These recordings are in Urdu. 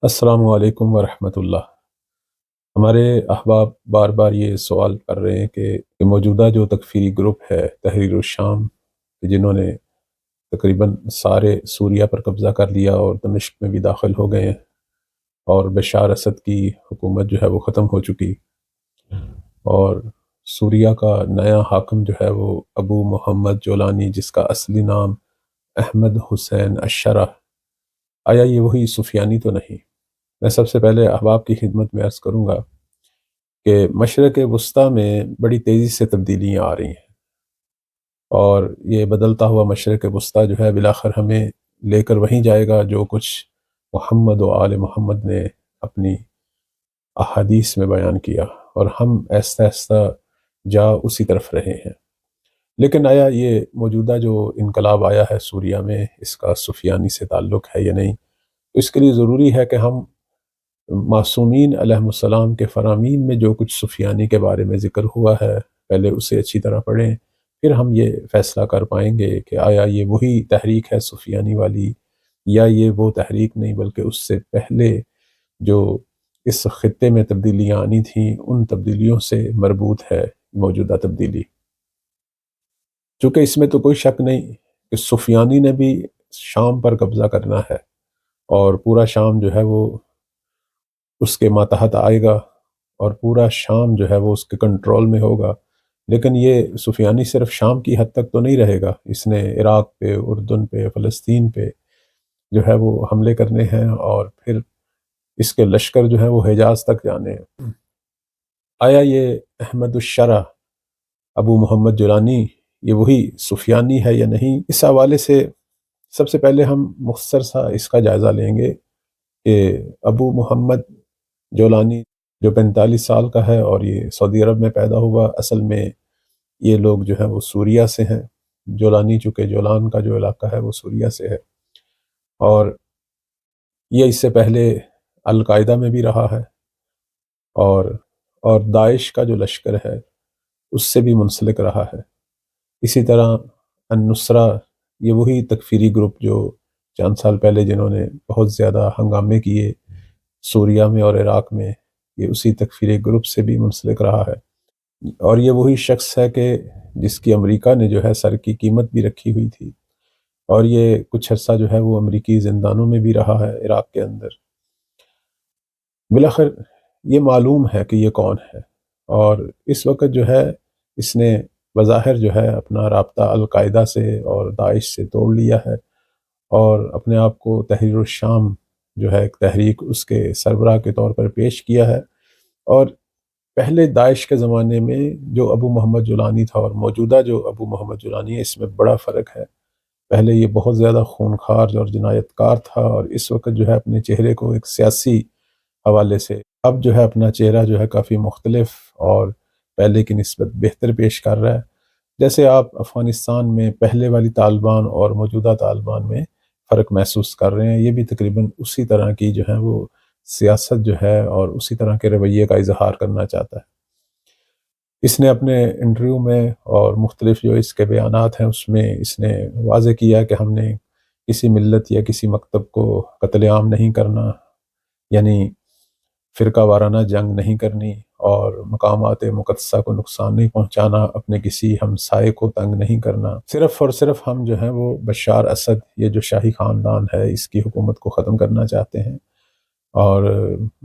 السلام علیکم ورحمۃ اللہ۔ ہمارے احباب بار بار یہ سوال کر رہے ہیں کہ موجودہ جو تکفیری گروپ ہے تحریر الشام، جنہوں نے تقریباً سارے سوریہ پر قبضہ کر لیا اور دمشق میں بھی داخل ہو گئے ہیں، اور بشار اسد کی حکومت جو ہے وہ ختم ہو چکی، اور سوریہ کا نیا حاکم جو ہے وہ ابو محمد جولانی، جس کا اصلی نام احمد حسین الشرح، آیا یہ وہی سفیانی تو نہیں؟ میں سب سے پہلے احباب کی خدمت میں عرض کروں گا کہ مشرق وسطیٰ میں بڑی تیزی سے تبدیلیاں آ رہی ہیں، اور یہ بدلتا ہوا مشرق وسطیٰ جو ہے بالآخر ہمیں لے کر وہیں جائے گا جو کچھ محمد و آل محمد نے اپنی احادیث میں بیان کیا، اور ہم آہستہ آہستہ جا اسی طرف رہے ہیں۔ لیکن آیا یہ موجودہ جو انقلاب آیا ہے سوریہ میں، اس کا سفیانی سے تعلق ہے یا نہیں؟ اس کے لیے ضروری ہے کہ ہم معصومین علیہ السلام کے فرامین میں جو کچھ سفیانی کے بارے میں ذکر ہوا ہے پہلے اسے اچھی طرح پڑھیں، پھر ہم یہ فیصلہ کر پائیں گے کہ آیا یہ وہی تحریک ہے سفیانی والی، یا یہ وہ تحریک نہیں بلکہ اس سے پہلے جو اس خطے میں تبدیلیاں آنی تھیں ان تبدیلیوں سے مربوط ہے موجودہ تبدیلی۔ چونکہ اس میں تو کوئی شک نہیں کہ سفیانی نے بھی شام پر قبضہ کرنا ہے، اور پورا شام جو ہے وہ اس کے ماتحت آئے گا، اور پورا شام جو ہے وہ اس کے کنٹرول میں ہوگا۔ لیکن یہ سفیانی صرف شام کی حد تک تو نہیں رہے گا، اس نے عراق پہ، اردن پہ، فلسطین پہ جو ہے وہ حملے کرنے ہیں، اور پھر اس کے لشکر جو ہے وہ حجاز تک جانے ہیں۔ آیا یہ احمد الشرح ابو محمد جولانی یہ وہی سفیانی ہے یا نہیں؟ اس حوالے سے سب سے پہلے ہم مختصر سا اس کا جائزہ لیں گے کہ ابو محمد جولانی جو 45 سال کا ہے اور یہ سعودی عرب میں پیدا ہوا، اصل میں یہ لوگ جو ہیں وہ سوریہ سے ہیں۔ جولانی چونکہ جولان کا جو علاقہ ہے وہ سوریہ سے ہے، اور یہ اس سے پہلے القاعدہ میں بھی رہا ہے، اور داعش کا جو لشکر ہے اس سے بھی منسلک رہا ہے۔ اسی طرح النصرہ، یہ وہی تکفیری گروپ جو چند سال پہلے جنہوں نے بہت زیادہ ہنگامے کیے سوریہ میں اور عراق میں، یہ اسی تکفیری گروپ سے بھی منسلک رہا ہے، اور یہ وہی شخص ہے کہ جس کی امریکہ نے جو ہے سر کی قیمت بھی رکھی ہوئی تھی، اور یہ کچھ عرصہ جو ہے وہ امریکی زندانوں میں بھی رہا ہے عراق کے اندر۔ بالآخر یہ معلوم ہے کہ یہ کون ہے، اور اس وقت جو ہے اس نے بظاہر جو ہے اپنا رابطہ القاعدہ سے اور داعش سے توڑ لیا ہے، اور اپنے آپ کو تحریر الشام جو ہے ایک تحریک اس کے سربراہ کے طور پر پیش کیا ہے۔ اور پہلے داعش کے زمانے میں جو ابو محمد جولانی تھا اور موجودہ جو ابو محمد جولانی ہے، اس میں بڑا فرق ہے۔ پہلے یہ بہت زیادہ خونخوار اور جنایت کار تھا، اور اس وقت جو ہے اپنے چہرے کو ایک سیاسی حوالے سے اب جو ہے اپنا چہرہ جو ہے کافی مختلف اور پہلے کی نسبت بہتر پیش کر رہا ہے۔ جیسے آپ افغانستان میں پہلے والی طالبان اور موجودہ طالبان میں فرق محسوس کر رہے ہیں، یہ بھی تقریباً اسی طرح کی جو ہے وہ سیاست جو ہے اور اسی طرح کے رویے کا اظہار کرنا چاہتا ہے۔ اس نے اپنے انٹرویو میں اور مختلف جو اس کے بیانات ہیں اس میں اس نے واضح کیا کہ ہم نے کسی ملت یا کسی مکتب کو قتل عام نہیں کرنا، یعنی فرقہ وارانہ جنگ نہیں کرنی، اور مقامات مقدسہ کو نقصان نہیں پہنچانا، اپنے کسی ہمسائے کو تنگ نہیں کرنا۔ صرف اور صرف ہم جو ہیں وہ بشار اسد، یہ جو شاہی خاندان ہے، اس کی حکومت کو ختم کرنا چاہتے ہیں، اور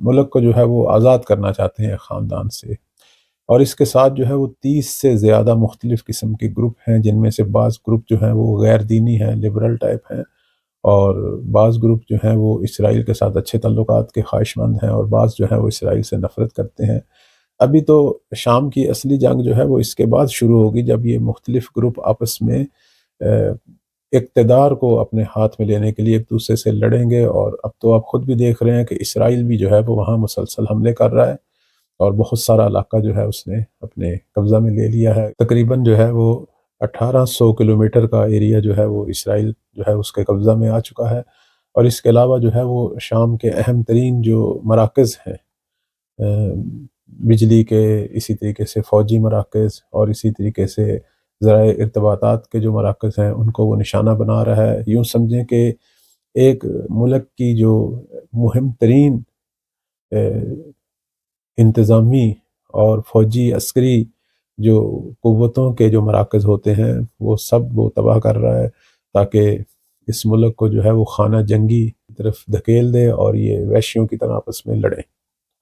ملک کو جو ہے وہ آزاد کرنا چاہتے ہیں خاندان سے۔ اور اس کے ساتھ جو ہے وہ 30 سے زیادہ مختلف قسم کے گروپ ہیں، جن میں سے بعض گروپ جو ہیں وہ غیر دینی ہیں، لبرل ٹائپ ہیں، اور بعض گروپ جو ہیں وہ اسرائیل کے ساتھ اچھے تعلقات کے خواہش مند ہیں، اور بعض جو ہیں وہ اسرائیل سے نفرت کرتے ہیں۔ ابھی تو شام کی اصلی جنگ جو ہے وہ اس کے بعد شروع ہوگی، جب یہ مختلف گروپ آپس میں اقتدار کو اپنے ہاتھ میں لینے کے لیے ایک دوسرے سے لڑیں گے۔ اور اب تو آپ خود بھی دیکھ رہے ہیں کہ اسرائیل بھی جو ہے وہ وہاں مسلسل حملے کر رہا ہے، اور بہت سارا علاقہ جو ہے اس نے اپنے قبضہ میں لے لیا ہے۔ تقریباً جو ہے وہ 1800 کلومیٹر کا ایریا جو ہے وہ اسرائیل جو ہے اس کے قبضہ میں آ چکا ہے، اور اس کے علاوہ جو ہے وہ شام کے اہم ترین جو مراکز ہیں، بجلی کے، اسی طریقے سے فوجی مراکز، اور اسی طریقے سے ذرائع ارتباطات کے جو مراکز ہیں ان کو وہ نشانہ بنا رہا ہے۔ یوں سمجھیں کہ ایک ملک کی جو مہم ترین انتظامی اور فوجی عسکری جو قوتوں کے جو مراکز ہوتے ہیں وہ سب وہ تباہ کر رہا ہے، تاکہ اس ملک کو جو ہے وہ خانہ جنگی کی طرف دھکیل دے اور یہ وحشیوں کی طرح آپس میں لڑیں،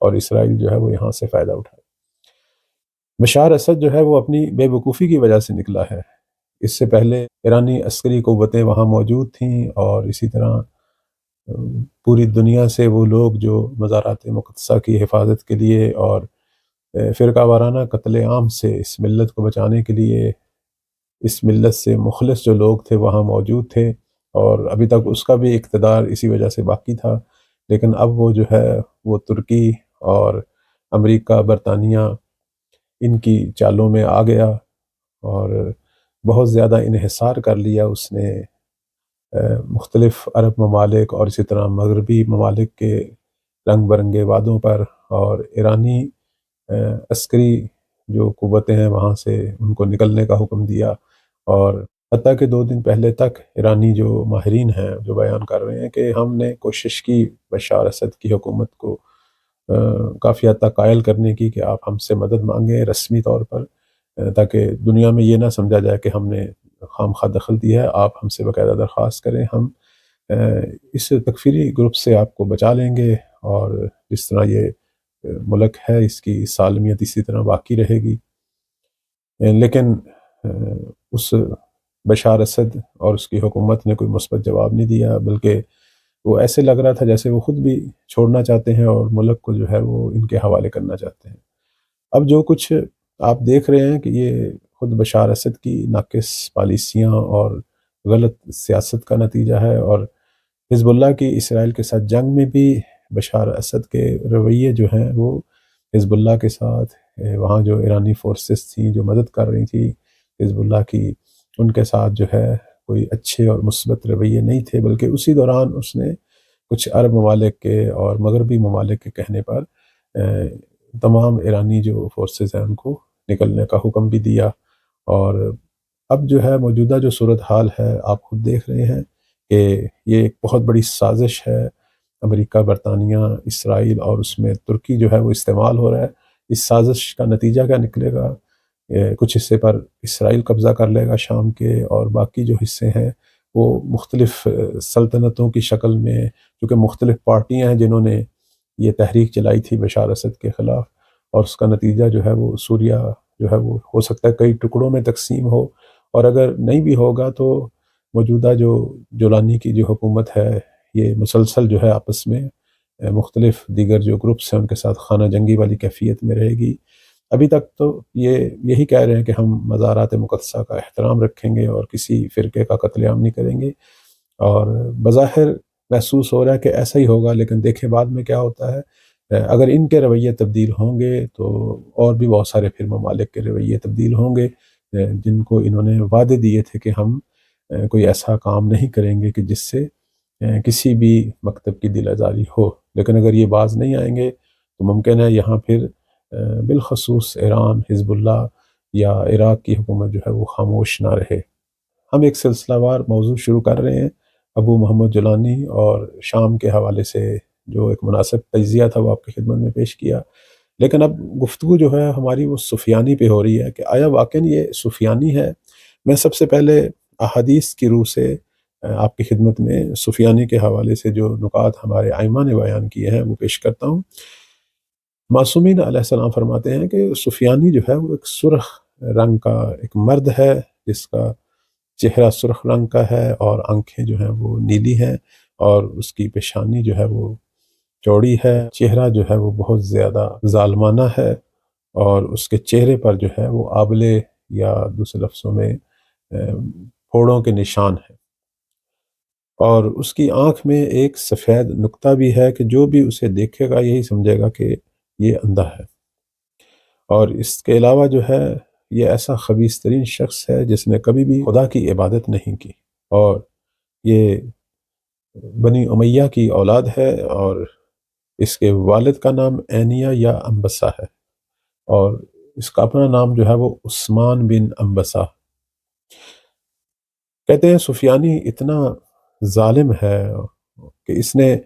اور اسرائیل جو ہے وہ یہاں سے فائدہ اٹھائے۔ بشار اسد جو ہے وہ اپنی بے وقوفی کی وجہ سے نکلا ہے۔ اس سے پہلے ایرانی عسکری قوتیں وہاں موجود تھیں، اور اسی طرح پوری دنیا سے وہ لوگ جو مزارات مقدسہ کی حفاظت کے لیے اور فرقہ وارانہ قتل عام سے اس ملت کو بچانے کے لیے اس ملت سے مخلص جو لوگ تھے وہاں موجود تھے، اور ابھی تک اس کا بھی اقتدار اسی وجہ سے باقی تھا۔ لیکن اب وہ جو ہے وہ ترکی اور امریکہ، برطانیہ، ان کی چالوں میں آ گیا اور بہت زیادہ انحصار کر لیا اس نے مختلف عرب ممالک اور اسی طرح مغربی ممالک کے رنگ برنگے وعدوں پر، اور ایرانی عسکری جو قوتیں ہیں وہاں سے ان کو نکلنے کا حکم دیا، اور حتیٰ کہ 2 دن پہلے تک ایرانی جو ماہرین ہیں جو بیان کر رہے ہیں کہ ہم نے کوشش کی بشار اسد کی حکومت کو کافی حد تک قائل کرنے کی کہ آپ ہم سے مدد مانگیں رسمی طور پر، تاکہ دنیا میں یہ نہ سمجھا جائے کہ ہم نے خام خواہ دخل دیا ہے، آپ ہم سے باقاعدہ درخواست کریں، ہم اس تکفیری گروپ سے آپ کو بچا لیں گے، اور جس طرح یہ ملک ہے اس کی سالمیت اسی طرح باقی رہے گی۔ لیکن اس بشار اسد اور اس کی حکومت نے کوئی مثبت جواب نہیں دیا، بلکہ وہ ایسے لگ رہا تھا جیسے وہ خود بھی چھوڑنا چاہتے ہیں اور ملک کو جو ہے وہ ان کے حوالے کرنا چاہتے ہیں۔ اب جو کچھ آپ دیکھ رہے ہیں کہ یہ خود بشار اسد کی ناقص پالیسیاں اور غلط سیاست کا نتیجہ ہے، اور حزب اللہ کی اسرائیل کے ساتھ جنگ میں بھی بشار اسد کے رویے جو ہیں وہ حزب اللہ کے ساتھ وہاں جو ایرانی فورسز تھیں جو مدد کر رہی تھی حزب اللہ کی، ان کے ساتھ جو ہے کوئی اچھے اور مثبت رویے نہیں تھے، بلکہ اسی دوران اس نے کچھ عرب ممالک کے اور مغربی ممالک کے کہنے پر تمام ایرانی جو فورسز ہیں ان کو نکلنے کا حکم بھی دیا۔ اور اب جو ہے موجودہ جو صورتحال ہے آپ خود دیکھ رہے ہیں کہ یہ ایک بہت بڑی سازش ہے، امریکہ، برطانیہ، اسرائیل اور اس میں ترکی جو ہے وہ استعمال ہو رہا ہے۔ اس سازش کا نتیجہ کیا نکلے گا؟ کچھ حصے پر اسرائیل قبضہ کر لے گا شام کے، اور باقی جو حصے ہیں وہ مختلف سلطنتوں کی شکل میں، کیونکہ مختلف پارٹیاں ہیں جنہوں نے یہ تحریک چلائی تھی بشار اسد کے خلاف، اور اس کا نتیجہ جو ہے وہ سوریہ جو ہے وہ ہو سکتا ہے کئی ٹکڑوں میں تقسیم ہو، اور اگر نہیں بھی ہوگا تو موجودہ جو جولانی کی جو حکومت ہے یہ مسلسل جو ہے آپس میں مختلف دیگر جو گروپس ہیں ان کے ساتھ خانہ جنگی والی کیفیت میں رہے گی۔ ابھی تک تو یہی کہہ رہے ہیں کہ ہم مزارات مقدسہ کا احترام رکھیں گے اور کسی فرقے کا قتل عام نہیں کریں گے، اور بظاہر محسوس ہو رہا ہے کہ ایسا ہی ہوگا، لیکن دیکھیں بعد میں کیا ہوتا ہے۔ اگر ان کے رویے تبدیل ہوں گے تو اور بھی بہت سارے پھر ممالک کے رویے تبدیل ہوں گے جن کو انہوں نے وعدے دیے تھے کہ ہم کوئی ایسا کام نہیں کریں گے کہ جس سے کسی بھی مکتب کی دل آزاری ہو۔ لیکن اگر یہ باز نہیں آئیں گے تو ممکن ہے یہاں پھر بالخصوص ایران، حزب اللہ یا عراق کی حکومت جو ہے وہ خاموش نہ رہے۔ ہم ایک سلسلہ وار موضوع شروع کر رہے ہیں ابو محمد جولانی اور شام کے حوالے سے، جو ایک مناسب تجزیہ تھا وہ آپ کی خدمت میں پیش کیا، لیکن اب گفتگو جو ہے ہماری وہ سفیانی پہ ہو رہی ہے کہ آیا واقعی یہ سفیانی ہے۔ میں سب سے پہلے احادیث کی روح سے آپ کی خدمت میں سفیانی کے حوالے سے جو نکات ہمارے ائمہ نے بیان کیے ہیں وہ پیش کرتا ہوں۔ معصومین علیہ السلام فرماتے ہیں کہ سفیانی جو ہے وہ ایک سرخ رنگ کا ایک مرد ہے، جس کا چہرہ سرخ رنگ کا ہے اور آنکھیں جو ہیں وہ نیلی ہیں، اور اس کی پیشانی جو ہے وہ چوڑی ہے، چہرہ جو ہے وہ بہت زیادہ ظالمانہ ہے، اور اس کے چہرے پر جو ہے وہ آبلے یا دوسرے لفظوں میں پھوڑوں کے نشان ہیں، اور اس کی آنکھ میں ایک سفید نقطہ بھی ہے کہ جو بھی اسے دیکھے گا یہی سمجھے گا کہ یہ اندھا ہے، اور اس کے علاوہ جو ہے یہ ایسا خبیث ترین شخص ہے جس نے کبھی بھی خدا کی عبادت نہیں کی، اور یہ بنی امیہ کی اولاد ہے، اور اس کے والد کا نام اینیا یا انبسا ہے، اور اس کا اپنا نام جو ہے وہ عثمان بن انبسا کہتے ہیں سفیانی اتنا ظالم ہے کہ اس نے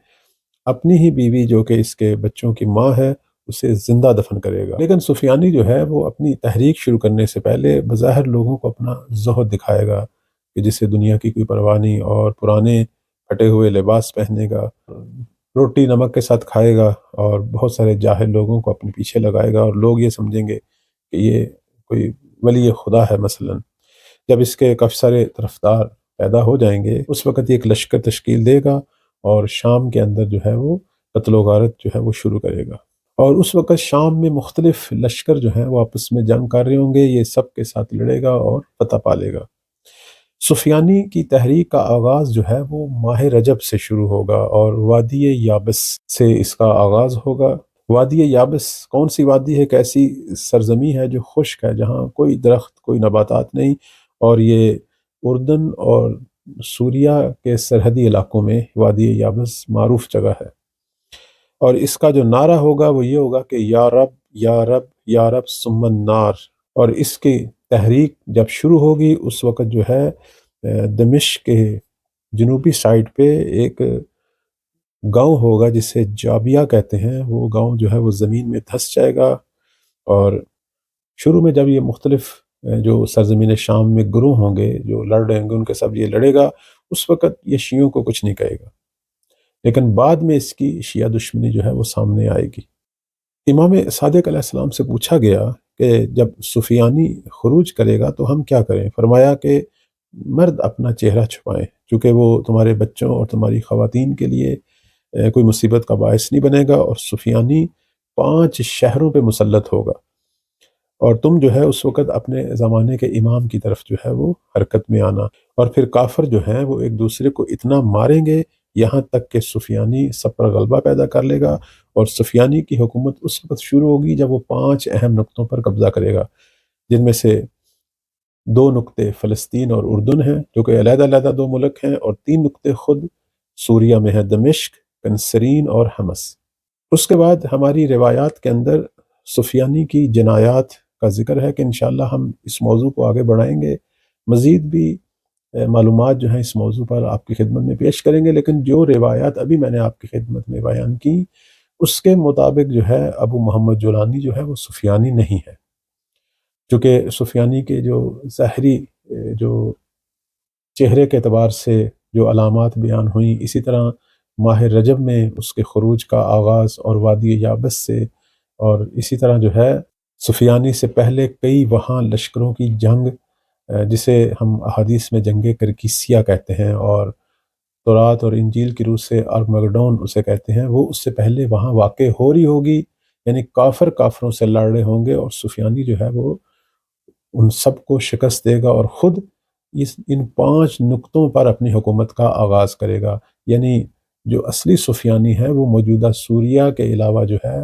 اپنی ہی بیوی جو کہ اس کے بچوں کی ماں ہے اسے زندہ دفن کرے گا، لیکن سفیانی جو ہے وہ اپنی تحریک شروع کرنے سے پہلے بظاہر لوگوں کو اپنا زہد دکھائے گا کہ جسے دنیا کی کوئی پرواہ نہیں، اور پرانے پھٹے ہوئے لباس پہنے گا، روٹی نمک کے ساتھ کھائے گا، اور بہت سارے جاہل لوگوں کو اپنے پیچھے لگائے گا، اور لوگ یہ سمجھیں گے کہ یہ کوئی ولی خدا ہے مثلا۔ جب اس کے کافی سارے طرفدار پیدا ہو جائیں گے اس وقت یہ ایک لشکر تشکیل دے گا اور شام کے اندر جو ہے وہ قتل و غارت جو ہے وہ شروع کرے گا، اور اس وقت شام میں مختلف لشکر جو ہیں وہ آپس میں جنگ کر رہے ہوں گے، یہ سب کے ساتھ لڑے گا اور فتح پالے گا۔ سفیانی کی تحریک کا آغاز جو ہے وہ ماہ رجب سے شروع ہوگا، اور وادی یابس سے اس کا آغاز ہوگا۔ وادی یابس کون سی وادی ہے؟ کیسی سرزمی ہے جو خشک ہے، جہاں کوئی درخت کوئی نباتات نہیں، اور یہ اردن اور سوریا کے سرحدی علاقوں میں وادی یابس معروف جگہ ہے، اور اس کا جو نعرہ ہوگا وہ یہ ہوگا کہ یا رب یا رب یا رب ثم النار۔ اور اس کی تحریک جب شروع ہوگی اس وقت جو ہے دمشق کے جنوبی سائڈ پہ ایک گاؤں ہوگا جسے جابیہ کہتے ہیں، وہ گاؤں جو ہے وہ زمین میں دھس جائے گا، اور شروع میں جب یہ مختلف جو سرزمین شام میں گروہ ہوں گے جو لڑ رہے ہوں گے ان کے سب یہ لڑے گا، اس وقت یہ شیعوں کو کچھ نہیں کہے گا، لیکن بعد میں اس کی شیعہ دشمنی جو ہے وہ سامنے آئے گی۔ امام صادق علیہ السلام سے پوچھا گیا کہ جب سفیانی خروج کرے گا تو ہم کیا کریں؟ فرمایا کہ مرد اپنا چہرہ چھپائیں، چونکہ وہ تمہارے بچوں اور تمہاری خواتین کے لیے کوئی مصیبت کا باعث نہیں بنے گا، اور سفیانی 5 شہروں پہ مسلط ہوگا، اور تم جو ہے اس وقت اپنے زمانے کے امام کی طرف جو ہے وہ حرکت میں آنا، اور پھر کافر جو ہیں وہ ایک دوسرے کو اتنا ماریں گے یہاں تک کہ سفیانی سب پر غلبہ پیدا کر لے گا، اور سفیانی کی حکومت اس وقت شروع ہوگی جب وہ 5 اہم نقطوں پر قبضہ کرے گا، جن میں سے 2 نقطے فلسطین اور اردن ہیں جو کہ علیحدہ علیحدہ 2 ملک ہیں، اور 3 نقطے خود سوریہ میں ہیں، دمشق، کنسرین اور حمص۔ اس کے بعد ہماری روایات کے اندر سفیانی کی جنایات کا ذکر ہے کہ انشاءاللہ ہم اس موضوع کو آگے بڑھائیں گے، مزید بھی معلومات جو ہیں اس موضوع پر آپ کی خدمت میں پیش کریں گے، لیکن جو روایات ابھی میں نے آپ کی خدمت میں بیان کی اس کے مطابق جو ہے ابو محمد جولانی جو ہے وہ سفیانی نہیں ہے، چونکہ سفیانی کے جو ظاہری جو چہرے کے اعتبار سے جو علامات بیان ہوئیں، اسی طرح ماہ رجب میں اس کے خروج کا آغاز اور وادی یابس سے، اور اسی طرح جو ہے سفیانی سے پہلے کئی وہاں لشکروں کی جنگ جسے ہم احادیث میں جنگ کرکیسیہ کہتے ہیں، اور تورات اور انجیل کی روح سے ارمگڈون اسے کہتے ہیں، وہ اس سے پہلے وہاں واقع ہو رہی ہوگی، یعنی کافر کافروں سے لڑ رہے ہوں گے، اور سفیانی جو ہے وہ ان سب کو شکست دے گا اور خود ان 5 نقطوں پر اپنی حکومت کا آغاز کرے گا، یعنی جو اصلی سفیانی ہے وہ موجودہ سوریہ کے علاوہ جو ہے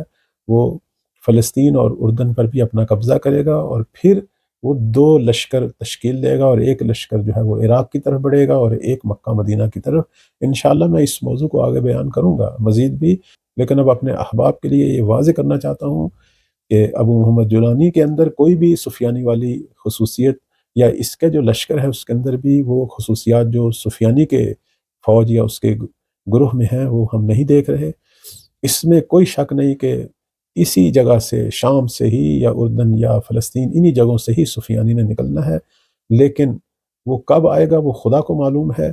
وہ فلسطین اور اردن پر بھی اپنا قبضہ کرے گا، اور پھر وہ 2 لشکر تشکیل دے گا، اور ایک لشکر جو ہے وہ عراق کی طرف بڑھے گا اور ایک مکہ مدینہ کی طرف۔ انشاءاللہ میں اس موضوع کو آگے بیان کروں گا مزید بھی، لیکن اب اپنے احباب کے لیے یہ واضح کرنا چاہتا ہوں کہ ابو محمد جولانی کے اندر کوئی بھی سفیانی والی خصوصیت یا اس کے جو لشکر ہے اس کے اندر بھی وہ خصوصیات جو سفیانی کے فوج یا اس کے گروہ میں ہیں وہ ہم نہیں دیکھ رہے۔ اس میں کوئی شک نہیں کہ اسی جگہ سے، شام سے ہی یا اردن یا فلسطین، انہی جگہوں سے ہی سفیانی نے نکلنا ہے، لیکن وہ کب آئے گا وہ خدا کو معلوم ہے،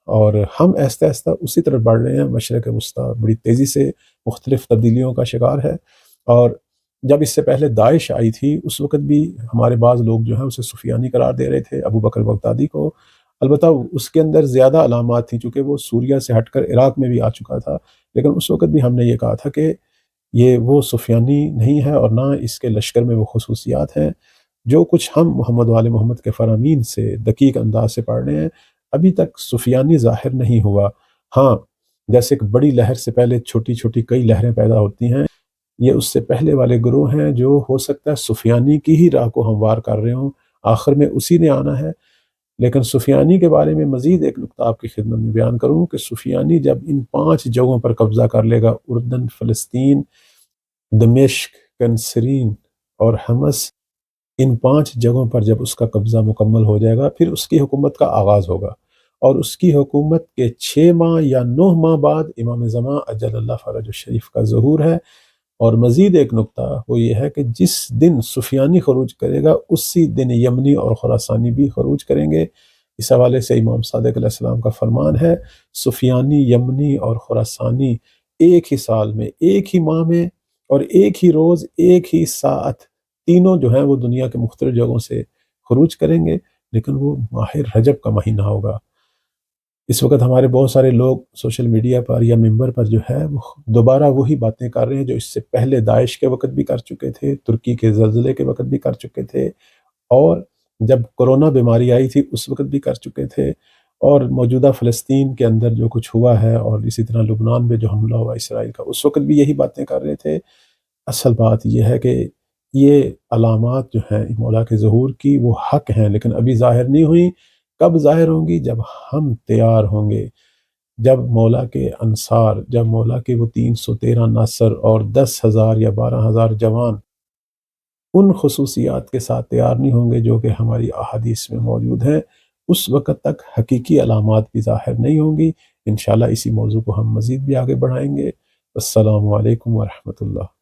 اور ہم آہستہ آہستہ اسی طرف بڑھ رہے ہیں۔ مشرق وسطیٰ بڑی تیزی سے مختلف تبدیلیوں کا شکار ہے، اور جب اس سے پہلے داعش آئی تھی اس وقت بھی ہمارے بعض لوگ جو ہیں اسے سفیانی قرار دے رہے تھے، ابو بکر بغدادی کو، البتہ اس کے اندر زیادہ علامات تھیں چونکہ وہ سوریہ سے ہٹ کر عراق میں بھی آ چکا تھا، لیکن اس وقت بھی ہم نے یہ کہا تھا کہ یہ وہ سفیانی نہیں ہے، اور نہ اس کے لشکر میں وہ خصوصیات ہیں جو کچھ ہم محمد وآل محمد کے فرامین سے دقیق انداز سے پڑھ رہے ہیں۔ ابھی تک سفیانی ظاہر نہیں ہوا، ہاں جیسے کہ بڑی لہر سے پہلے چھوٹی چھوٹی کئی لہریں پیدا ہوتی ہیں، یہ اس سے پہلے والے گروہ ہیں جو ہو سکتا ہے سفیانی کی ہی راہ کو ہموار کر رہے ہوں، آخر میں اسی نے آنا ہے۔ لیکن سفیانی کے بارے میں مزید ایک نقطہ آپ کی خدمت میں بیان کروں کہ سفیانی جب ان 5 جگہوں پر قبضہ کر لے گا، اردن، فلسطین، دمشق، کنسرین اور حمص، ان 5 جگہوں پر جب اس کا قبضہ مکمل ہو جائے گا پھر اس کی حکومت کا آغاز ہوگا، اور اس کی حکومت کے 6 ماہ یا 9 ماہ بعد امام زمان اجل اللہ فرج الشریف کا ظہور ہے۔ اور مزید ایک نکتہ وہ یہ ہے کہ جس دن سفیانی خروج کرے گا اسی دن یمنی اور خراسانی بھی خروج کریں گے۔ اس حوالے سے امام صادق علیہ السلام کا فرمان ہے، سفیانی، یمنی اور خراسانی ایک ہی سال میں، ایک ہی ماہ میں اور ایک ہی روز، ایک ہی ساعت، تینوں جو ہیں وہ دنیا کے مختلف جگہوں سے خروج کریں گے، لیکن وہ ماہ رجب کا مہینہ ہوگا۔ اس وقت ہمارے بہت سارے لوگ سوشل میڈیا پر یا ممبر پر جو ہے وہ دوبارہ وہی باتیں کر رہے ہیں جو اس سے پہلے داعش کے وقت بھی کر چکے تھے، ترکی کے زلزلے کے وقت بھی کر چکے تھے، اور جب کرونا بیماری آئی تھی اس وقت بھی کر چکے تھے، اور موجودہ فلسطین کے اندر جو کچھ ہوا ہے اور اسی طرح لبنان میں جو حملہ ہوا اسرائیل کا اس وقت بھی یہی باتیں کر رہے تھے۔ اصل بات یہ ہے کہ یہ علامات جو ہیں مولا کے ظہور کی وہ حق ہیں، لیکن ابھی ظاہر نہیں ہوئی۔ کب ظاہر ہوں گی؟ جب ہم تیار ہوں گے، جب مولا کے انصار، جب مولا کے وہ 313 ناصر اور 10,000 یا 12,000 جوان ان خصوصیات کے ساتھ تیار نہیں ہوں گے جو کہ ہماری احادیث میں موجود ہیں، اس وقت تک حقیقی علامات بھی ظاہر نہیں ہوں گی۔ انشاءاللہ اسی موضوع کو ہم مزید بھی آگے بڑھائیں گے۔ السلام علیکم ورحمۃ اللہ۔